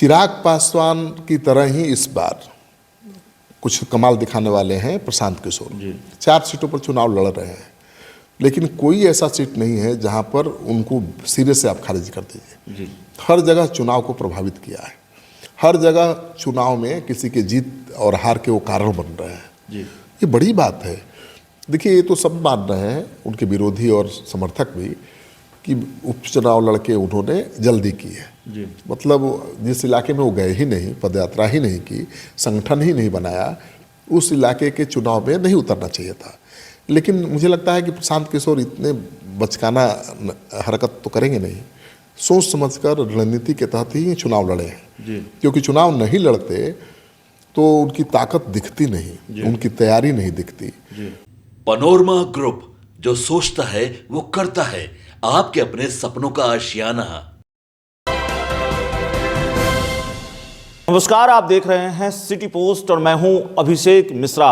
चिराग पासवान की तरह ही इस बार कुछ कमाल दिखाने वाले हैं प्रशांत किशोर। 4 सीटों पर चुनाव लड़ रहे हैं, लेकिन कोई ऐसा सीट नहीं है जहां पर उनको सिरे से आप खारिज कर दीजिए। हर जगह चुनाव को प्रभावित किया है, हर जगह चुनाव में किसी के जीत और हार के वो कारण बन रहे हैं। ये बड़ी बात है। देखिए, ये तो सब मान रहे हैं, उनके विरोधी और समर्थक भी, कि उपचुनाव लड़के उन्होंने जल्दी की है। मतलब जिस इलाके में वो गए ही नहीं, पदयात्रा ही नहीं की, संगठन ही नहीं बनाया, उस इलाके के चुनाव में नहीं उतरना चाहिए था। लेकिन मुझे लगता है कि प्रशांत किशोर इतने बचकाना हरकत तो करेंगे नहीं। सोच समझकर रणनीति के तहत ही चुनाव लड़े हैं, क्योंकि चुनाव नहीं लड़ते तो उनकी ताकत दिखती नहीं, उनकी तैयारी नहीं दिखती। पनोरमा ग्रुप, जो सोचता है वो करता है। आपके अपने सपनों का आशियाना। नमस्कार, आप देख रहे हैं सिटी पोस्ट और मैं हूं अभिषेक मिश्रा।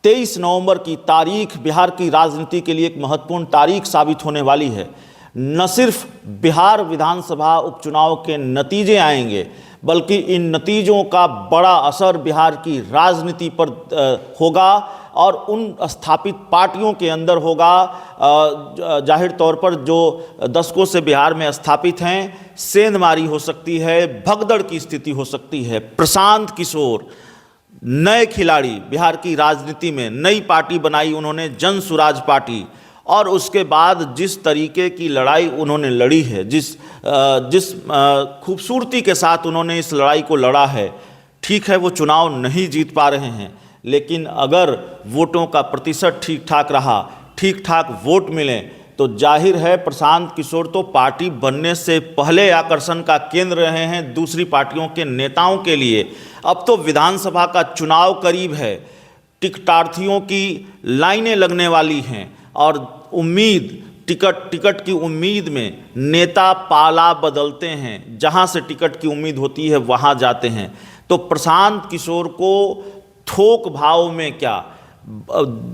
23 नवंबर की तारीख बिहार की राजनीति के लिए एक महत्वपूर्ण तारीख साबित होने वाली है। न सिर्फ बिहार विधानसभा उपचुनाव के नतीजे आएंगे, बल्कि इन नतीजों का बड़ा असर बिहार की राजनीति पर होगा और उन स्थापित पार्टियों के अंदर होगा। जाहिर तौर पर जो दशकों से बिहार में स्थापित हैं, सेंधमारी हो सकती है, भगदड़ की स्थिति हो सकती है। प्रशांत किशोर नए खिलाड़ी, बिहार की राजनीति में नई पार्टी बनाई उन्होंने, जन सुराज पार्टी, और उसके बाद जिस तरीके की लड़ाई उन्होंने लड़ी है, जिस खूबसूरती के साथ उन्होंने इस लड़ाई को लड़ा है। ठीक है, वो चुनाव नहीं जीत पा रहे हैं, लेकिन अगर वोटों का प्रतिशत ठीक ठाक रहा, ठीक ठाक वोट मिले, तो जाहिर है प्रशांत किशोर तो पार्टी बनने से पहले आकर्षण का केंद्र रहे हैं दूसरी पार्टियों के नेताओं के लिए। अब तो विधानसभा का चुनाव करीब है, टिकटार्थियों की लाइनें लगने वाली हैं और टिकट की उम्मीद में नेता पाला बदलते हैं। जहां से टिकट की उम्मीद होती है वहां जाते हैं। तो प्रशांत किशोर को थोक भाव में क्या,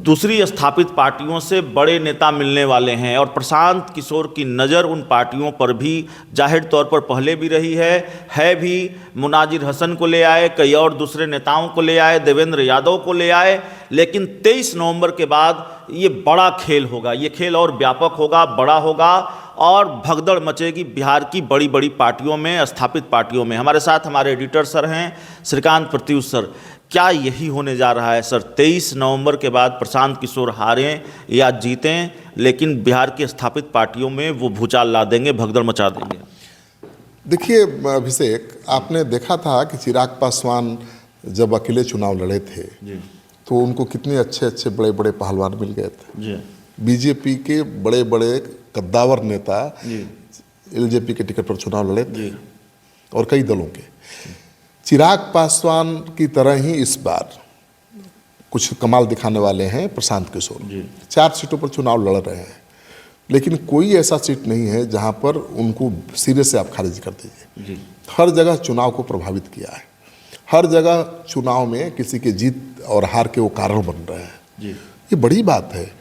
दूसरी स्थापित पार्टियों से बड़े नेता मिलने वाले हैं, और प्रशांत किशोर की नज़र उन पार्टियों पर भी जाहिर तौर पर पहले भी रही है भी। मुनाजिर हसन को ले आए, कई और दूसरे नेताओं को ले आए, देवेंद्र यादव को ले आए, लेकिन 23 नवंबर के बाद ये बड़ा खेल होगा। ये खेल और व्यापक होगा, बड़ा होगा और भगदड़ मचेगी बिहार की बड़ी बड़ी पार्टियों में, स्थापित पार्टियों में। हमारे साथ हमारे एडिटर सर हैं, श्रीकांत प्रत्युष सर। क्या यही होने जा रहा है सर? 23 नवंबर के बाद प्रशांत किशोर हारें या जीतें, लेकिन बिहार की स्थापित पार्टियों में वो भूचाल ला देंगे, भगदड़ मचा देंगे। देखिए अभिषेक, आपने देखा था कि चिराग पासवान जब अकेले चुनाव लड़े थे तो उनको कितने अच्छे अच्छे बड़े बड़े पहलवान मिल गए थे। बीजेपी के बड़े बड़े कद्दावर नेता एलजेपी के टिकट पर चुनाव लड़े थे और कई दलों के। चिराग पासवान की तरह ही इस बार कुछ कमाल दिखाने वाले हैं प्रशांत किशोर। 4 सीटों पर चुनाव लड़ रहे हैं, लेकिन कोई ऐसा सीट नहीं है जहां पर उनको सिरे से आप खारिज कर दीजिए। हर जगह चुनाव को प्रभावित किया है, हर जगह चुनाव में किसी के जीत और हार के वो कारण बन रहे हैं। ये बड़ी बात है।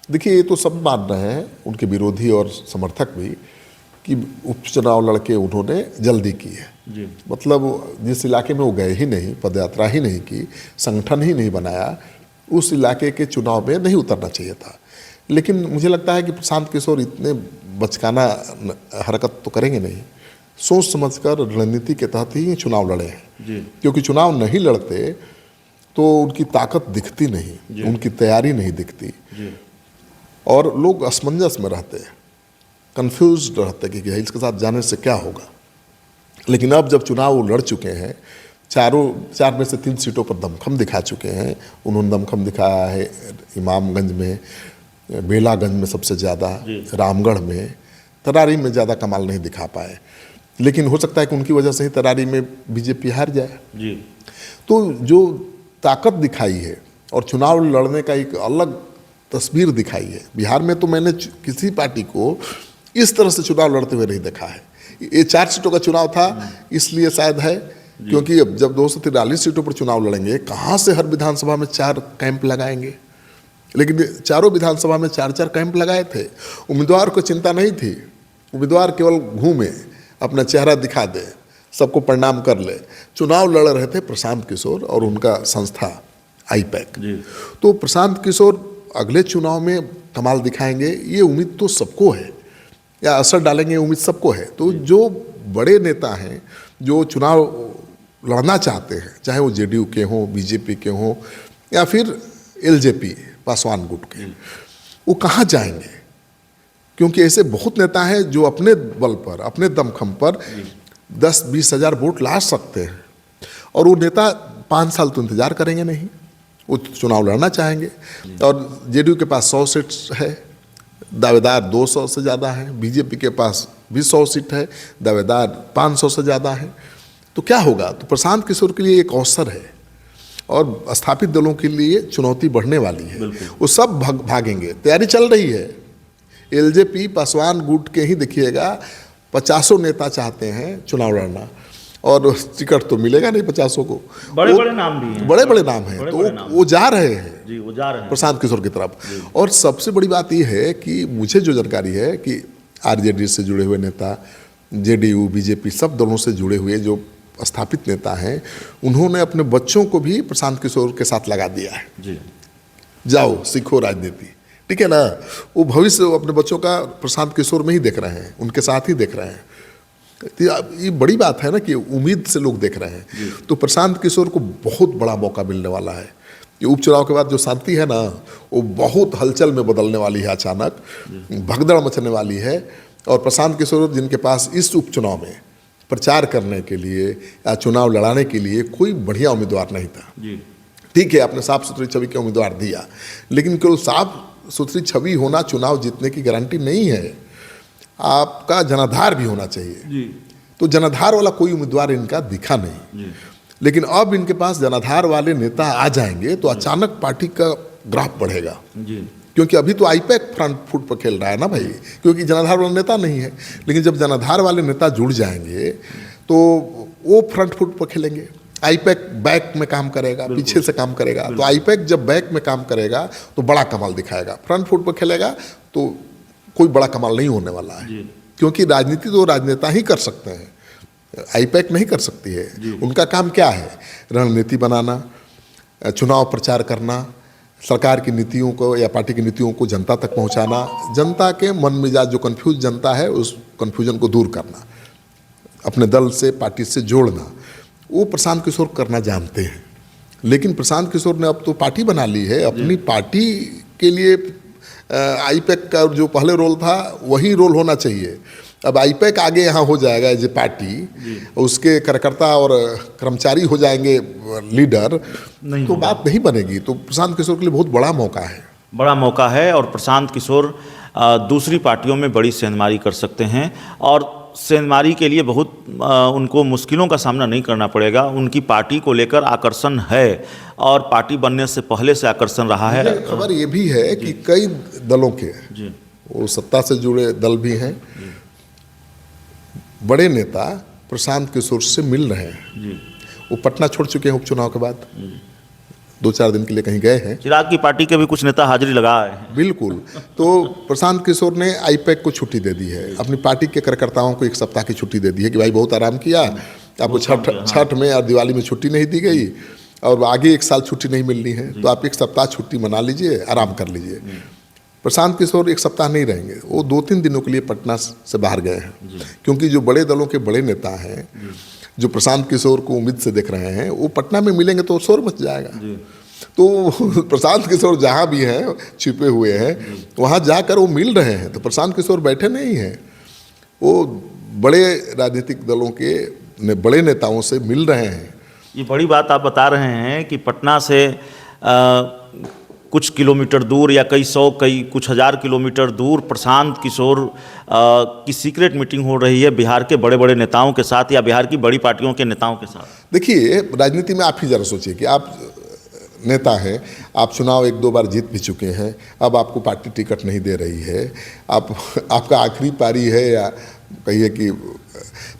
देखिए, ये तो सब मान रहे हैं, उनके विरोधी और समर्थक भी, कि उपचुनाव लड़के उन्होंने जल्दी की है। मतलब जिस इलाके में वो गए ही नहीं, पदयात्रा ही नहीं की, संगठन ही नहीं बनाया, उस इलाके के चुनाव में नहीं उतरना चाहिए था। लेकिन मुझे लगता है कि प्रशांत किशोर इतने बचकाना हरकत तो करेंगे नहीं। सोच समझकर रणनीति के तहत ही चुनाव लड़े हैं, क्योंकि चुनाव नहीं लड़ते तो उनकी ताकत दिखती नहीं, उनकी तैयारी नहीं दिखती, और लोग असमंजस में रहते हैं, कंफ्यूज रहते कि इसके साथ जाने से क्या होगा। लेकिन अब जब चुनाव वो लड़ चुके हैं, 4 में से 3 सीटों पर दमखम दिखा चुके हैं। उन्होंने दमखम दिखाया है इमामगंज में, बेलागंज में सबसे ज़्यादा, रामगढ़ में, तरारी में ज़्यादा कमाल नहीं दिखा पाए। लेकिन हो सकता है कि उनकी वजह से ही तरारी में बीजेपी हार जाए। तो जो ताकत दिखाई है और चुनाव लड़ने का एक अलग तस्वीर दिखाई है। बिहार में तो मैंने किसी पार्टी को इस तरह से चुनाव लड़ते हुए नहीं देखा है। ये 4 सीटों का चुनाव था, इसलिए शायद है, क्योंकि अब जब 243 सीटों पर चुनाव लड़ेंगे, कहाँ से हर विधानसभा में 4 कैंप लगाएंगे। लेकिन चारों विधानसभा में 4-4 कैंप लगाए थे। उम्मीदवार को चिंता नहीं थी, उम्मीदवार केवल घूमे, अपना चेहरा दिखा दे, सबको प्रणाम कर ले। चुनाव लड़ रहे थे प्रशांत किशोर और उनका संस्था आईपैक। तो प्रशांत किशोर अगले चुनाव में कमाल दिखाएंगे, ये उम्मीद तो सबको है, या असर डालेंगे उम्मीद सबको है। तो जो बड़े नेता हैं जो चुनाव लड़ना चाहते हैं, चाहे वो जेडीयू के हों, बीजेपी के हों, या फिर एलजेपी पासवान गुट के, वो कहाँ जाएंगे? क्योंकि ऐसे बहुत नेता हैं जो अपने बल पर, अपने दमखम पर 10-20 हज़ार वोट ला सकते हैं, और वो नेता 5 साल तो इंतजार करेंगे नहीं, वो चुनाव लड़ना चाहेंगे। और जेडीयू के पास 100 सीट है, दावेदार 200 से ज़्यादा हैं, बीजेपी के पास भी 100 सीट है, दावेदार 500 से ज़्यादा हैं। तो क्या होगा? तो प्रशांत किशोर के लिए एक अवसर है, और स्थापित दलों के लिए चुनौती बढ़ने वाली है। वो सब भागेंगे, तैयारी चल रही है। एलजेपी पासवान गुट के ही देखिएगा 50 नेता चाहते हैं चुनाव लड़ना, और टिकट तो मिलेगा नहीं 50 को। बड़े बड़े नाम भी हैं, बड़े बड़े नाम हैं, तो वो जा रहे हैं जी, वो जा रहे हैं प्रशांत किशोर की तरफ। और सबसे बड़ी बात यह है कि मुझे जो जानकारी है कि आरजेडी से जुड़े हुए नेता, जेडीयू, बीजेपी सब दलों से जुड़े हुए जो स्थापित नेता हैं, उन्होंने अपने बच्चों को भी प्रशांत किशोर के साथ लगा दिया है जी। जाओ सीखो राजनीति, ठीक है ना। वो भविष्य अपने बच्चों का प्रशांत किशोर में ही देख रहे हैं, उनके साथ ही देख रहे हैं। ये बड़ी बात है ना कि उम्मीद से लोग देख रहे हैं। तो प्रशांत किशोर को बहुत बड़ा मौका मिलने वाला है। ये उपचुनाव के बाद जो शांति है ना, वो बहुत हलचल में बदलने वाली है, अचानक भगदड़ मचने वाली है। और प्रशांत किशोर जिनके पास इस उपचुनाव में प्रचार करने के लिए या चुनाव लड़ाने के लिए कोई बढ़िया उम्मीदवार नहीं था। ठीक है, आपने साफ सुथरी छवि के उम्मीदवार दिया, लेकिन केवल साफ सुथरी छवि होना चुनाव जीतने की गारंटी नहीं है। आपका जनाधार भी होना चाहिए। तो जनाधार वाला कोई उम्मीदवार इनका दिखा नहीं। लेकिन अब इनके पास जनाधार वाले नेता आ जाएंगे तो अचानक पार्टी का ग्राफ बढ़ेगा। क्योंकि अभी तो आईपैक फ्रंट फुट पर खेल रहा है ना भाई, क्योंकि जनाधार वाला नेता नहीं है। लेकिन जब जनाधार वाले नेता जुड़ जाएंगे तो वो फ्रंट फुट पर खेलेंगे। आईपैक बैक में काम करेगा, पीछे से काम करेगा। तो आईपैक जब बैक में काम करेगा तो बड़ा कमाल दिखाएगा। फ्रंट फुट पर खेलेगा तो कोई बड़ा कमाल नहीं होने वाला है, क्योंकि राजनीति तो राजनेता ही कर सकते हैं, आईपैक नहीं कर सकती है। उनका काम क्या है? रणनीति बनाना, चुनाव प्रचार करना, सरकार की नीतियों को या पार्टी की नीतियों को जनता तक पहुंचाना, जनता के मन मिजाज जो कन्फ्यूज जनता है उस कन्फ्यूजन को दूर करना, अपने दल से पार्टी से जोड़ना, वो प्रशांत किशोर करना जानते हैं। लेकिन प्रशांत किशोर ने अब तो पार्टी बना ली है। अपनी पार्टी के लिए आईपैक का जो पहले रोल था वही रोल होना चाहिए। अब आईपैक आगे यहाँ हो जाएगा एज ए पार्टी, उसके कार्यकर्ता और कर्मचारी हो जाएंगे लीडर, तो बात नहीं बनेगी। तो प्रशांत किशोर के लिए बहुत बड़ा मौका है, बड़ा मौका है। और प्रशांत किशोर दूसरी पार्टियों में बड़ी सेंधमारी कर सकते हैं, और सेंधमारी के लिए बहुत उनको मुश्किलों का सामना नहीं करना पड़ेगा। उनकी पार्टी को लेकर आकर्षण है, और पार्टी बनने से पहले से आकर्षण रहा है। खबर ये भी है कि कई दलों के वो सत्ता से जुड़े दल भी हैं, बड़े नेता प्रशांत किशोर से मिल रहे हैं। वो पटना छोड़ चुके हैं उपचुनाव के बाद, 2-4 दिन के लिए कहीं गए हैं। चिराग की पार्टी के भी कुछ नेता हाजिरी लगाए हैं। बिल्कुल। तो प्रशांत किशोर ने आईपैक को छुट्टी दे दी है, अपनी पार्टी के कार्यकर्ताओं को 1 सप्ताह की छुट्टी दे दी है कि भाई बहुत आराम किया, आपको छठ में और दिवाली में छुट्टी नहीं दी गई, और आगे 1 साल छुट्टी नहीं मिलनी है, तो आप 1 सप्ताह छुट्टी मना लीजिए, आराम कर लीजिए। प्रशांत किशोर 1 सप्ताह नहीं रहेंगे, वो 2-3 दिनों के लिए पटना से बाहर गए हैं। क्योंकि जो बड़े दलों के बड़े नेता हैं जो प्रशांत किशोर को उम्मीद से देख रहे हैं, वो पटना में मिलेंगे तो शोर मच जाएगा। तो प्रशांत किशोर जहाँ भी हैं छिपे हुए हैं, वहाँ जाकर वो मिल रहे हैं। तो प्रशांत किशोर बैठे नहीं हैं, वो बड़े राजनीतिक दलों के बड़े नेताओं से मिल रहे हैं। ये बड़ी बात आप बता रहे हैं कि पटना से कुछ किलोमीटर दूर या कुछ हज़ार किलोमीटर दूर प्रशांत किशोर की सीक्रेट मीटिंग हो रही है बिहार के बड़े बड़े नेताओं के साथ, या बिहार की बड़ी पार्टियों के नेताओं के साथ। देखिए, राजनीति में आप ही ज़रा सोचिए कि आप नेता हैं, आप चुनाव 1-2 बार जीत भी चुके हैं, अब आपको पार्टी टिकट नहीं दे रही है, आपका आखिरी पारी है, या कहिए कि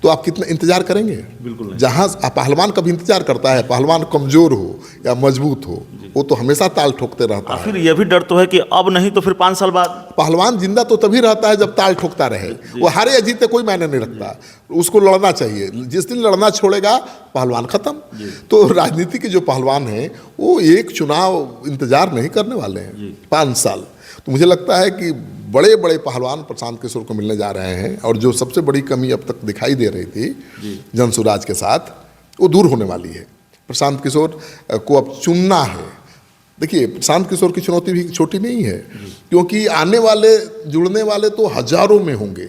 तो आप कितना इंतजार करेंगे? बिल्कुल नहीं। जहाँ पहलवान कभी इंतजार करता है, पहलवान कमज़ोर हो या मजबूत हो, वो तो हमेशा ताल ठोकते रहता है। फिर यह भी डर तो है कि अब नहीं तो फिर 5 साल बाद। पहलवान जिंदा तो तभी रहता है जब ताल ठोकता रहे। वो हारे या जीते कोई मायने नहीं रखता, उसको लड़ना चाहिए। जिस दिन लड़ना छोड़ेगा पहलवान खत्म। तो राजनीति के जो पहलवान हैं वो एक चुनाव इंतजार नहीं करने वाले हैं 5 साल। तो मुझे लगता है कि बड़े बड़े पहलवान प्रशांत किशोर को मिलने जा रहे हैं, और जो सबसे बड़ी कमी अब तक दिखाई दे रही थी जनसुराज के साथ, वो दूर होने वाली है। प्रशांत किशोर को अब चुनना है। देखिए, प्रशांत किशोर की चुनौती भी छोटी नहीं है, क्योंकि आने वाले जुड़ने वाले तो हजारों में होंगे,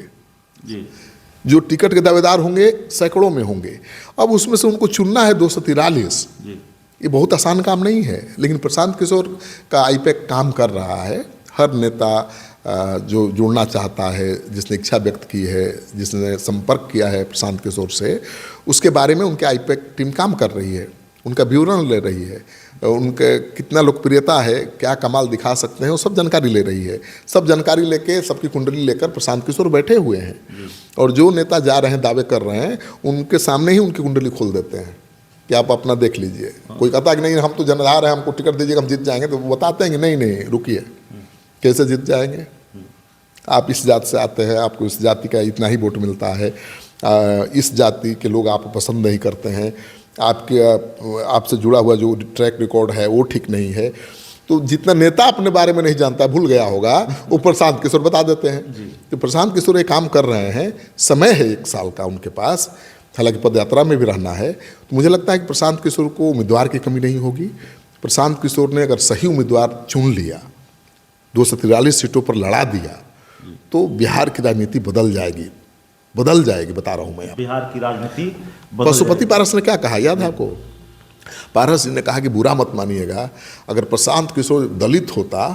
जो टिकट के दावेदार होंगे सैकड़ों में होंगे। अब उसमें से उनको चुनना है 243। ये बहुत आसान काम नहीं है, लेकिन प्रशांत किशोर का आईपैक काम कर रहा है। हर नेता जो जुड़ना चाहता है, जिसने इच्छा व्यक्त की है, जिसने संपर्क किया है प्रशांत किशोर से, उसके बारे में उनके आईपैक टीम काम कर रही है, उनका विवरण ले रही है, उनके कितना लोकप्रियता है, क्या कमाल दिखा सकते हैं, वो सब जानकारी ले रही है। सब जानकारी लेके, सबकी कुंडली लेकर प्रशांत किशोर बैठे हुए हैं, और जो नेता जा रहे हैं, दावे कर रहे हैं, उनके सामने ही उनकी कुंडली खोल देते हैं कि आप अपना देख लीजिए। कोई कहता है कि नहीं हम तो जनाधार हैं, हमको टिकट दीजिएगा, हम जीत जाएंगे, तो वो बताते हैं कि नहीं नहीं रुकिए, कैसे जीत जाएंगे? आप इस जाति से आते हैं, आपको इस जाति का इतना ही वोट मिलता है, इस जाति के लोग आपको पसंद नहीं करते हैं, आपसे जुड़ा हुआ जो ट्रैक रिकॉर्ड है वो ठीक नहीं है। तो जितना नेता अपने बारे में नहीं जानता, भूल गया होगा, वो प्रशांत किशोर बता देते हैं। तो प्रशांत किशोर ये काम कर रहे हैं, समय है 1 साल का उनके पास, हालांकि पदयात्रा में भी रहना है। तो मुझे लगता है कि प्रशांत किशोर को उम्मीदवार की कमी नहीं होगी। प्रशांत किशोर ने अगर सही उम्मीदवार चुन लिया, 243 सीटों पर लड़ा दिया, तो बिहार की राजनीति बदल जाएगी, बता रहा हूं मैं। बिहार की राजनीति पशुपति पारस ने क्या कहा याद है आपको? पारस जी ने कहा कि बुरा मत मानिएगा, अगर प्रशांत किशोर दलित होता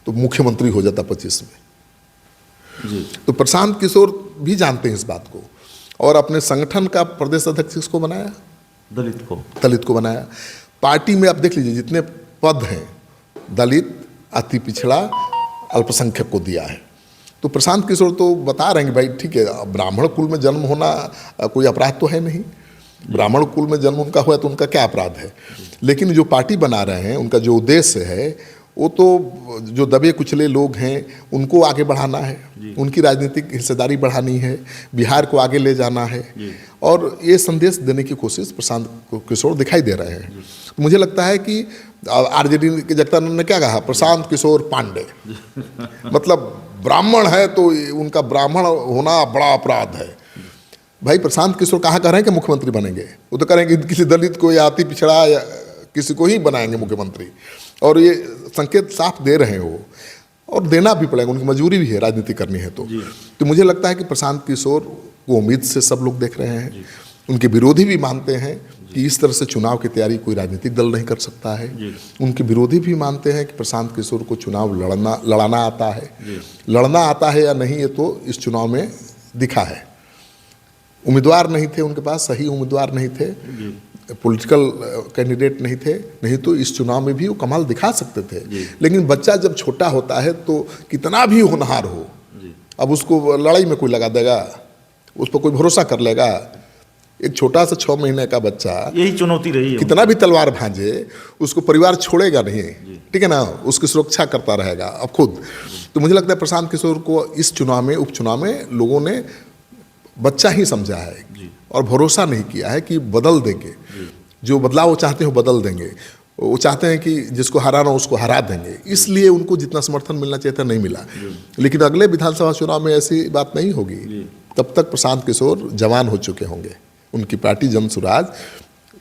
तो मुख्यमंत्री हो जाता 25 में। तो प्रशांत किशोर भी जानते हैं इस बात को, और अपने संगठन का प्रदेश अध्यक्ष किसको बनाया? दलित को बनाया। पार्टी में आप देख लीजिए जितने पद हैं, दलित, अति पिछड़ा, अल्पसंख्यक को दिया है। तो प्रशांत किशोर तो बता रहे हैं कि भाई ठीक है, ब्राह्मण कुल में जन्म होना कोई अपराध तो है नहीं, ब्राह्मण कुल में जन्म उनका हुआ तो उनका क्या अपराध है। लेकिन जो पार्टी बना रहे हैं, उनका जो उद्देश्य है, वो तो जो दबे कुचले लोग हैं उनको आगे बढ़ाना है, उनकी राजनीतिक हिस्सेदारी बढ़ानी है, बिहार को आगे ले जाना है, और ये संदेश देने की कोशिश प्रशांत किशोर दिखाई दे रहे हैं। तो मुझे लगता है कि आरजेडी के जगतानंद ने क्या कहा, प्रशांत किशोर पांडे, मतलब ब्राह्मण है तो उनका ब्राह्मण होना बड़ा अपराध है। भाई प्रशांत किशोर कहाँ कह रहे हैं कि मुख्यमंत्री बनेंगे? वो तो करेंगे किसी दलित को या अति पिछड़ा या किसी को ही बनाएंगे मुख्यमंत्री, और ये संकेत साफ दे रहे हैं वो, और देना भी पड़ेगा, उनकी मजबूरी भी है राजनीति करनी है। तो मुझे लगता है कि प्रशांत किशोर को उम्मीद से सब लोग देख रहे हैं। उनके विरोधी भी मानते हैं कि इस तरह से चुनाव की तैयारी कोई राजनीतिक दल नहीं कर सकता है। उनके विरोधी भी मानते हैं कि प्रशांत किशोर को चुनाव लड़ाना आता है। लड़ना आता है या नहीं, ये तो इस चुनाव में दिखा है। उम्मीदवार नहीं थे उनके पास, सही उम्मीदवार नहीं थे, पॉलिटिकल कैंडिडेट नहीं थे, नहीं तो इस चुनाव में भी वो कमाल दिखा सकते थे। लेकिन बच्चा जब छोटा होता है तो कितना भी होनहार हो, अब उसको लड़ाई में कोई लगा देगा, उस पर कोई भरोसा कर लेगा? एक छोटा सा 6 महीने का बच्चा, यही चुनौती रही है, कितना भी तलवार भांजे, उसको परिवार छोड़ेगा नहीं, ठीक है ना, उसकी सुरक्षा करता रहेगा अब खुद। तो मुझे लगता है प्रशांत किशोर को इस चुनाव में, उपचुनाव में लोगों ने बच्चा ही समझा है, और भरोसा नहीं किया है कि बदल देंगे। जो बदलाव वो चाहते हैं वो बदल देंगे। वो चाहते हैं कि जिसको हराना उसको हरा देंगे, इसलिए उनको जितना समर्थन मिलना चाहिए था नहीं मिला। लेकिन अगले विधानसभा चुनाव में ऐसी बात नहीं होगी, तब तक प्रशांत किशोर जवान हो चुके होंगे, उनकी पार्टी जनसुराज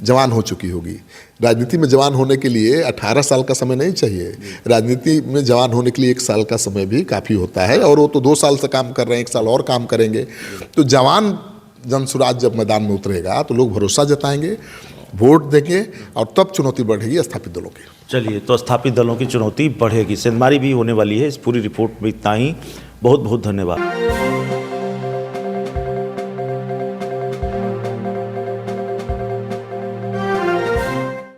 जवान हो चुकी होगी। राजनीति में जवान होने के लिए 18 साल का समय नहीं चाहिए, राजनीति में जवान होने के लिए 1 साल का समय भी काफ़ी होता है, और वो तो 2 साल से काम कर रहे हैं, 1 साल और काम करेंगे। तो जवान जनसुराज जब मैदान में उतरेगा तो लोग भरोसा जताएंगे, वोट देंगे, और तब चुनौती बढ़ेगी स्थापित दलों की। चलिए, तो स्थापित दलों की चुनौती बढ़ेगी, सेंधमारी भी होने वाली है। इस पूरी रिपोर्ट में इतना ही। बहुत बहुत धन्यवाद।